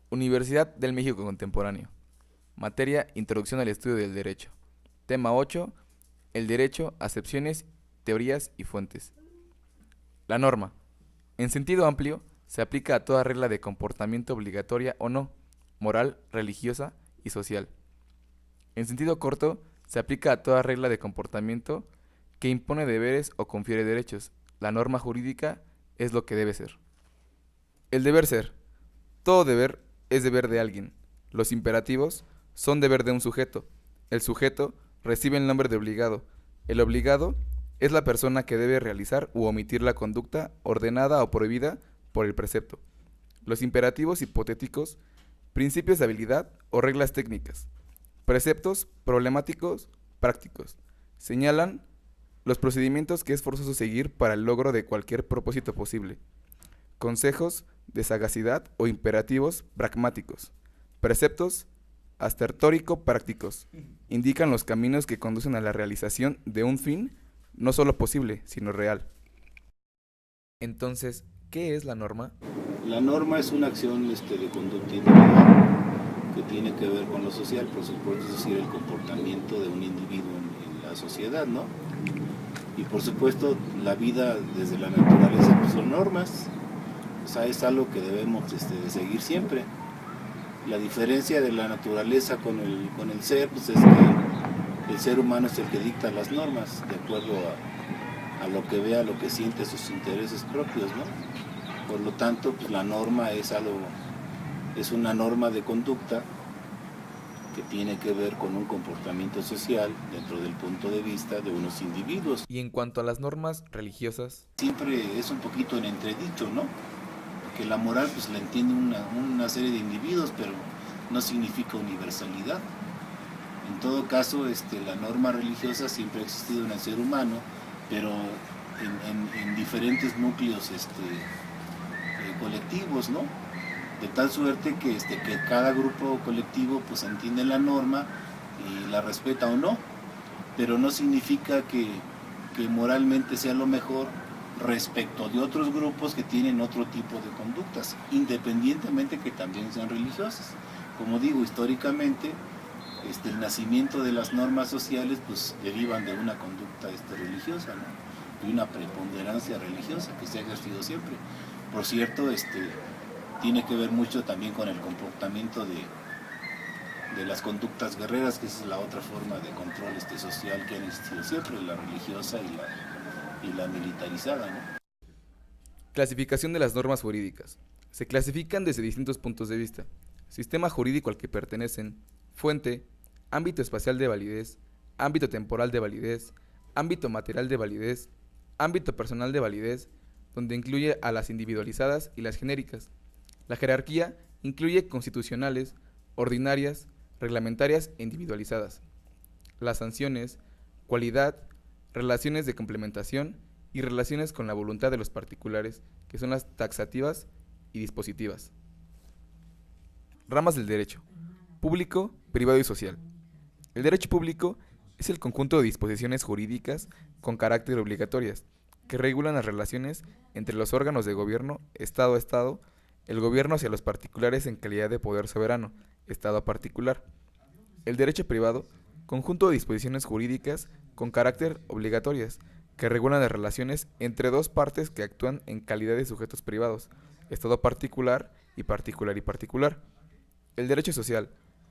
Universidad del México Contemporáneo. Materia Introducción al estudio del derecho. Tema 8. El derecho, acepciones, teorías y fuentes. La norma. En sentido amplio, se aplica a toda regla de comportamiento obligatoria o no, moral, religiosa y social. En sentido corto, se aplica a toda regla de comportamiento que impone deberes o confiere derechos. La norma jurídica es lo que debe ser. El deber ser. Todo deber es deber de alguien. Los imperativos son deber de un sujeto. El sujeto recibe el nombre de obligado. El obligado es la persona que debe realizar u omitir la conducta ordenada o prohibida por el precepto. Los imperativos hipotéticos, principios de habilidad o reglas técnicas. Preceptos problemáticos prácticos. Señalan los procedimientos que es forzoso seguir para el logro de cualquier propósito posible. Consejos de sagacidad o imperativos pragmáticos. Preceptos astertórico-prácticos. Indican los caminos que conducen a la realización de un fin no solo posible, sino real. Entonces, ¿qué es la norma? La norma es una acción de conducta individual que tiene que ver con lo social, por supuesto, es decir, el comportamiento de un individuo en la sociedad, ¿no? Y por supuesto, la vida desde la naturaleza pues, son normas, o sea, es algo que debemos de seguir siempre. La diferencia de la naturaleza con el ser pues, es que el ser humano es el que dicta las normas de acuerdo a lo que vea, a lo que siente, sus intereses propios, ¿no? Por lo tanto, pues, la norma es una norma de conducta que tiene que ver con un comportamiento social dentro del punto de vista de unos individuos. Y en cuanto a las normas religiosas, Siempre es un poquito en entredicho, ¿no? Que la moral pues la entiende una serie de individuos, pero no significa universalidad. En todo caso, la norma religiosa siempre ha existido en el ser humano, pero en diferentes núcleos colectivos, ¿no? De tal suerte que cada grupo colectivo pues entiende la norma y la respeta o no, pero no significa que moralmente sea lo mejor respecto de otros grupos que tienen otro tipo de conductas, independientemente que también sean religiosas. Como digo, históricamente el nacimiento de las normas sociales pues derivan de una conducta religiosa, ¿no? De una preponderancia religiosa que se ha ejercido siempre. Por cierto, tiene que ver mucho también con el comportamiento de las conductas guerreras, que es la otra forma de control social que han existido siempre, la religiosa y la militarizada, ¿no? clasificación de las normas jurídicas. Se clasifican desde distintos puntos de vista. Sistema jurídico al que pertenecen, fuente, ámbito espacial de validez, ámbito temporal de validez, ámbito material de validez, ámbito personal de validez, donde incluye a las individualizadas y las genéricas. La jerarquía incluye constitucionales, ordinarias, reglamentarias e individualizadas. Las sanciones, cualidad, relaciones de complementación y relaciones con la voluntad de los particulares, que son las taxativas y dispositivas. Ramas del derecho: público, privado y social. El derecho público es el conjunto de disposiciones jurídicas con carácter obligatorias que regulan las relaciones entre los órganos de gobierno, Estado a Estado, el gobierno hacia los particulares en calidad de poder soberano, Estado a particular. El derecho privado, conjunto de disposiciones jurídicas con carácter obligatorias que regulan las relaciones entre dos partes que actúan en calidad de sujetos privados, Estado particular y particular y particular. El derecho social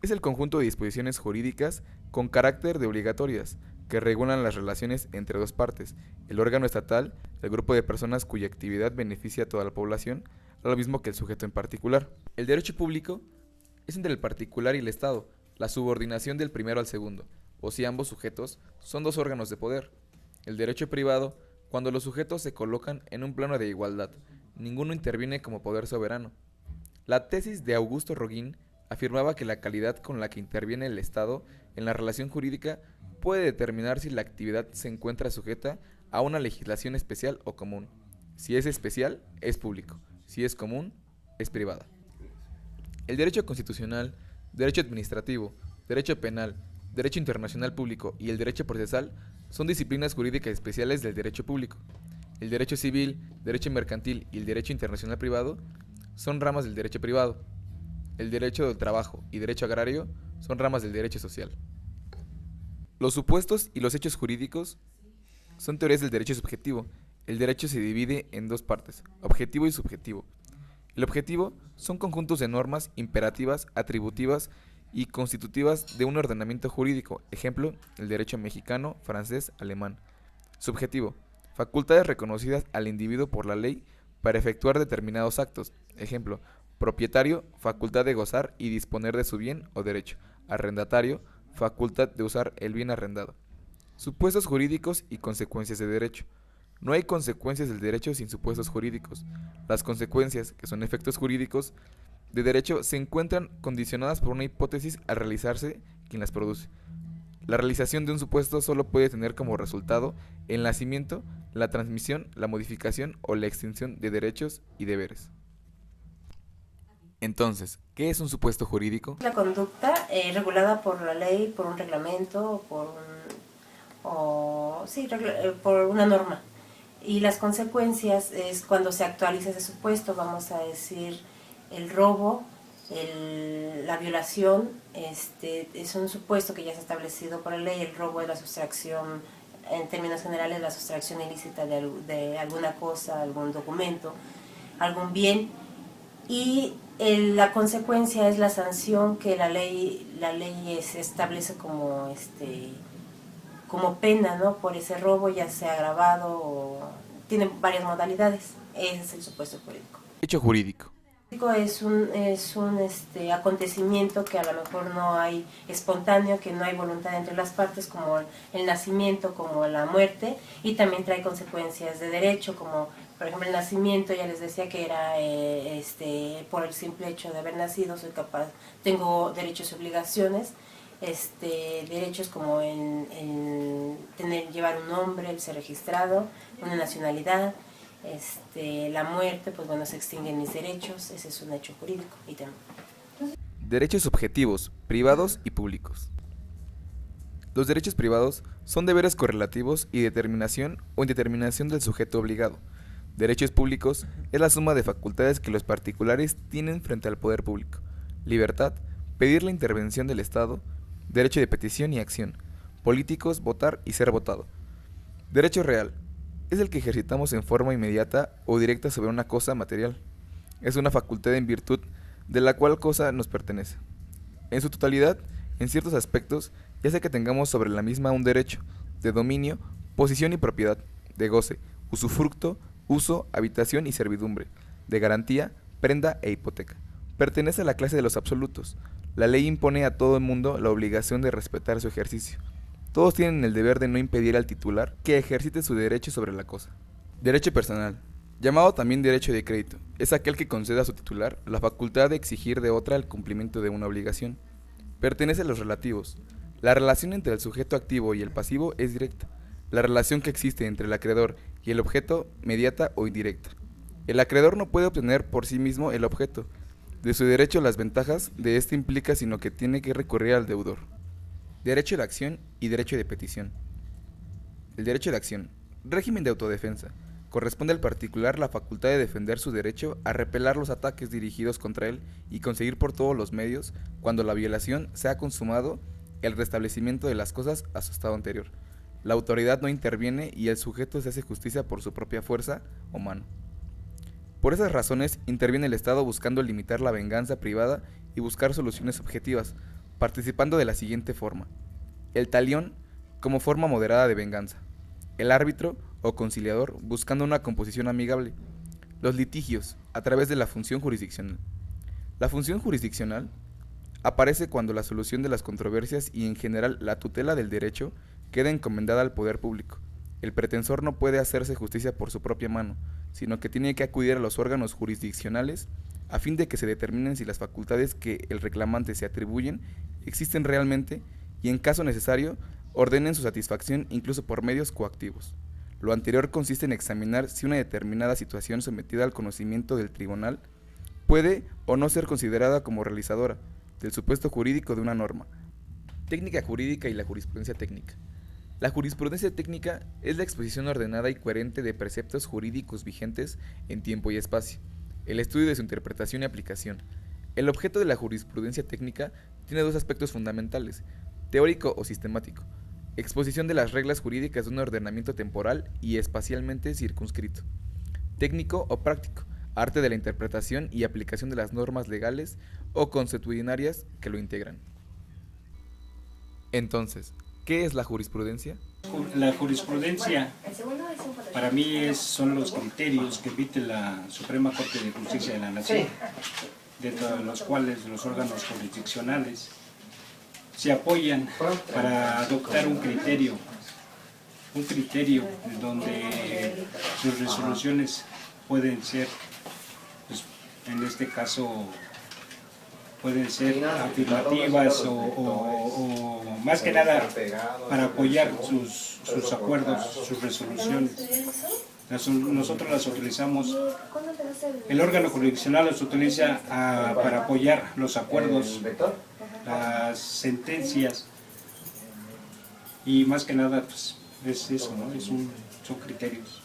es el conjunto de disposiciones jurídicas con carácter de obligatorias que regulan las relaciones entre dos partes, el órgano estatal, el grupo de personas cuya actividad beneficia a toda la población, lo mismo que el sujeto en particular. El derecho público es entre el particular y el Estado, la subordinación del primero al segundo, o si ambos sujetos son dos órganos de poder. El derecho privado, cuando los sujetos se colocan en un plano de igualdad, ninguno interviene como poder soberano. La tesis de Augusto Roguín afirmaba que la calidad con la que interviene el Estado en la relación jurídica puede determinar si la actividad se encuentra sujeta a una legislación especial o común. Si es especial, es público; si es común, es privada. El derecho constitucional, derecho administrativo, derecho penal, derecho internacional público y el derecho procesal son disciplinas jurídicas especiales del derecho público. El derecho civil, derecho mercantil y el derecho internacional privado son ramas del derecho privado. El derecho del trabajo y derecho agrario son ramas del derecho social. Los supuestos y los hechos jurídicos son teorías del derecho subjetivo. El derecho se divide en dos partes, objetivo y subjetivo. El objetivo son conjuntos de normas imperativas, atributivas y constitutivas de un ordenamiento jurídico, ejemplo, el derecho mexicano, francés, alemán. Subjetivo, facultades reconocidas al individuo por la ley para efectuar determinados actos, ejemplo, propietario, facultad de gozar y disponer de su bien o derecho, arrendatario, facultad de usar el bien arrendado. Supuestos jurídicos y consecuencias de derecho. No hay consecuencias del derecho sin supuestos jurídicos. Las consecuencias, que son efectos jurídicos de derecho, se encuentran condicionadas por una hipótesis al realizarse quien las produce. La realización de un supuesto solo puede tener como resultado el nacimiento, la transmisión, la modificación o la extinción de derechos y deberes. Entonces, ¿qué es un supuesto jurídico? La conducta regulada por la ley, por un reglamento, por una norma. Y las consecuencias es cuando se actualiza ese supuesto, vamos a decir, el robo, la violación, es un supuesto que ya está establecido por la ley. El robo es la sustracción, en términos generales, la sustracción ilícita de alguna cosa, algún documento, algún bien. Y la consecuencia es la sanción que la ley establece como pena, ¿no?, por ese robo, ya sea agravado o tiene varias modalidades. Ese es el supuesto jurídico. Hecho jurídico. Es un acontecimiento que a lo mejor no hay espontáneo, que no hay voluntad entre las partes, como el nacimiento, como la muerte, y también trae consecuencias de derecho, como por ejemplo el nacimiento. Ya les decía que era por el simple hecho de haber nacido, tengo derechos y obligaciones. Derechos como llevar un nombre, el ser registrado, una nacionalidad. La muerte, pues bueno, se extinguen mis derechos. Ese es un hecho jurídico. Derechos subjetivos, privados y públicos. Los derechos privados son deberes correlativos y determinación o indeterminación del sujeto obligado. Derechos públicos es la suma de facultades que los particulares tienen frente al poder público. Libertad, pedir la intervención del Estado. Derecho de petición y acción. Políticos, votar y ser votado. Derecho real es el que ejercitamos en forma inmediata o directa sobre una cosa material. Es una facultad en virtud de la cual cosa nos pertenece. En su totalidad, en ciertos aspectos, ya sea que tengamos sobre la misma un derecho de dominio, posesión y propiedad, de goce, usufructo, uso, habitación y servidumbre, de garantía, prenda e hipoteca. Pertenece a la clase de los absolutos. La ley impone a todo el mundo la obligación de respetar su ejercicio. Todos tienen el deber de no impedir al titular que ejercite su derecho sobre la cosa. Derecho personal, llamado también derecho de crédito, es aquel que concede a su titular la facultad de exigir de otra el cumplimiento de una obligación. Pertenece a los relativos. La relación entre el sujeto activo y el pasivo es directa. La relación que existe entre el acreedor y el objeto, mediata o indirecta. El acreedor no puede obtener por sí mismo el objeto de su derecho las ventajas de este implica, sino que tiene que recurrir al deudor. Derecho de acción y derecho de petición. El derecho de acción, régimen de autodefensa, corresponde al particular la facultad de defender su derecho a repelar los ataques dirigidos contra él y conseguir por todos los medios, cuando la violación se ha consumado, el restablecimiento de las cosas a su estado anterior. La autoridad no interviene y el sujeto se hace justicia por su propia fuerza o mano. Por esas razones interviene el Estado buscando limitar la venganza privada y buscar soluciones objetivas, participando de la siguiente forma. El talión, como forma moderada de venganza. El árbitro o conciliador, buscando una composición amigable. Los litigios, a través de la función jurisdiccional. La función jurisdiccional aparece cuando la solución de las controversias y en general la tutela del derecho queda encomendada al poder público. El pretensor no puede hacerse justicia por su propia mano, sino que tiene que acudir a los órganos jurisdiccionales a fin de que se determinen si las facultades que el reclamante se atribuyen existen realmente y, en caso necesario, ordenen su satisfacción incluso por medios coactivos. Lo anterior consiste en examinar si una determinada situación sometida al conocimiento del tribunal puede o no ser considerada como realizadora del supuesto jurídico de una norma. Técnica jurídica y la jurisprudencia técnica. La jurisprudencia técnica es la exposición ordenada y coherente de preceptos jurídicos vigentes en tiempo y espacio, el estudio de su interpretación y aplicación, El objeto de la jurisprudencia técnica tiene dos aspectos fundamentales: teórico o sistemático, exposición de las reglas jurídicas de un ordenamiento temporal y espacialmente circunscrito; técnico o práctico, arte de la interpretación y aplicación de las normas legales o consuetudinarias que lo integran. Entonces, ¿qué es la jurisprudencia? La jurisprudencia para mí son los criterios que emite la Suprema Corte de Justicia de la Nación, dentro de los cuales los órganos jurisdiccionales se apoyan para adoptar un criterio donde sus resoluciones pueden ser, pues, en este caso, pueden ser afirmativas o más que nada para apoyar sus acuerdos, sus resoluciones. Nosotros las utilizamos, el órgano jurisdiccional los utiliza para apoyar los acuerdos, las sentencias, y más que nada pues, es eso, ¿no? Son criterios.